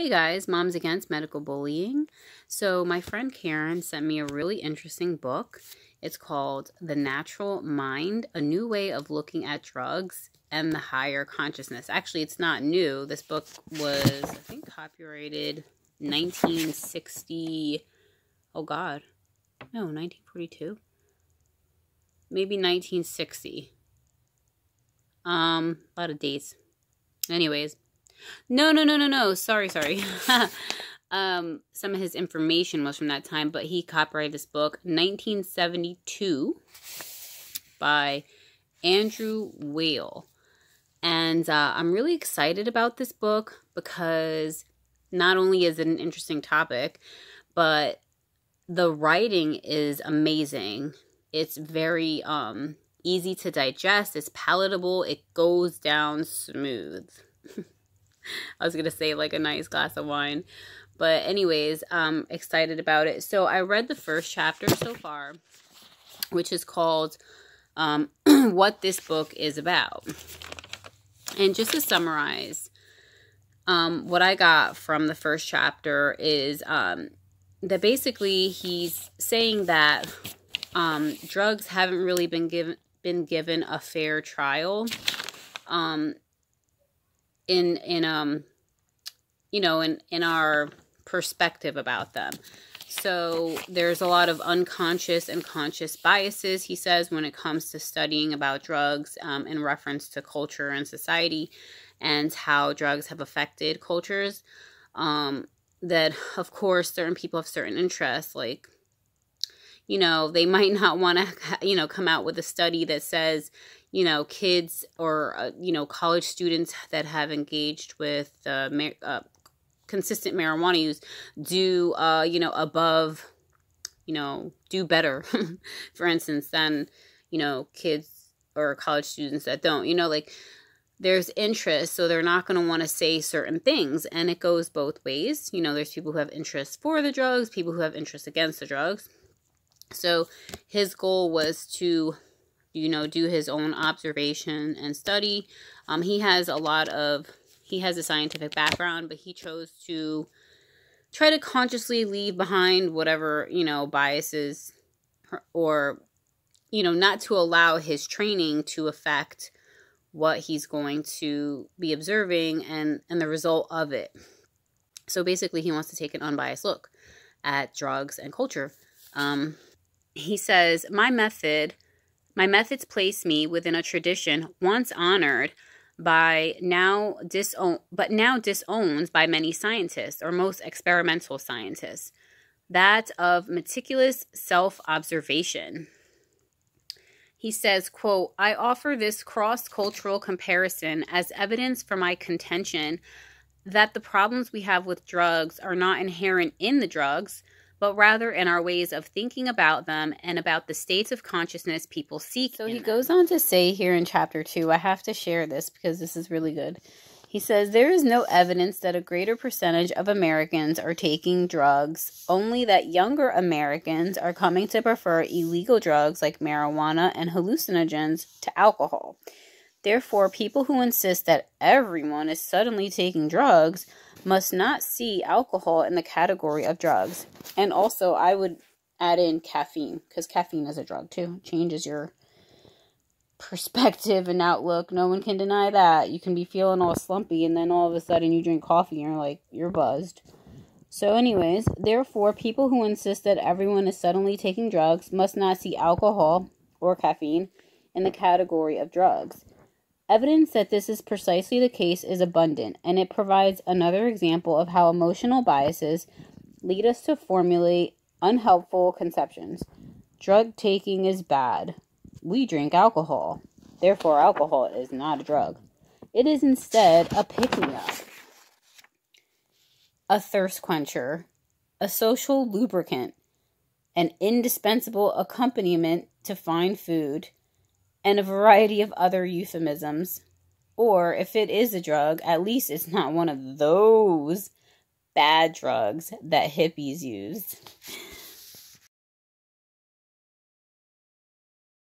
Hey guys, Moms Against Medical Bullying. So my friend Karen sent me a really interesting book. It's called The Natural Mind, A New Way of Looking at Drugs and the Higher Consciousness. Actually, it's not new. This book was, I think, copyrighted 1960. Oh God. No, 1942. Maybe 1960. A lot of dates. Anyways. No. Sorry. Some of his information was from that time, but he copyrighted this book, 1972, by Andrew Weil. And I'm really excited about this book because not only is it an interesting topic, but the writing is amazing. It's very easy to digest. It's palatable. It goes down smooth. I was going to say like a nice glass of wine. But anyways, I'm excited about it. So I read the first chapter so far, which is called What This Book is About. And just to summarize, what I got from the first chapter is that basically he's saying that drugs haven't really been given a fair trial. In our perspective about them. So there's a lot of unconscious and conscious biases, he says, when it comes to studying about drugs in reference to culture and society and how drugs have affected cultures. That, of course, certain people have certain interests, like, they might not want to, come out with a study that says, kids or, college students that have engaged with consistent marijuana use do, above, do better, for instance, than, kids or college students that don't, there's interest, so they're not going to want to say certain things, and it goes both ways. There's people who have interest for the drugs, people who have interest against the drugs. So his goal was to, do his own observation and study. He has a scientific background, but he chose to try to consciously leave behind whatever, biases or, not to allow his training to affect what he's going to be observing and the result of it. So basically he wants to take an unbiased look at drugs and culture. He says, my methods place me within a tradition once honored but now disowned by many scientists, or most experimental scientists, that of meticulous self-observation. He says, quote, I offer this cross-cultural comparison as evidence for my contention that the problems we have with drugs are not inherent in the drugs, but rather in our ways of thinking about them and about the states of consciousness people seek. So he goes on to say here in chapter 2, I have to share this because this is really good. He says, there is no evidence that a greater percentage of Americans are taking drugs, only that younger Americans are coming to prefer illegal drugs like marijuana and hallucinogens to alcohol. Therefore, people who insist that everyone is suddenly taking drugs must not see alcohol in the category of drugs. And also, I would add in caffeine, because caffeine is a drug too. It changes your perspective and outlook. No one can deny that. You can be feeling all slumpy, and then all of a sudden you drink coffee and you're like, you're buzzed. So anyways, therefore, people who insist that everyone is suddenly taking drugs must not see alcohol or caffeine in the category of drugs. Evidence that this is precisely the case is abundant, and it provides another example of how emotional biases lead us to formulate unhelpful conceptions. Drug taking is bad. We drink alcohol. Therefore, alcohol is not a drug. It is instead a pick-me-up, a thirst quencher, a social lubricant, an indispensable accompaniment to fine food, and a variety of other euphemisms. Or, if it is a drug, at least it's not one of those bad drugs that hippies used.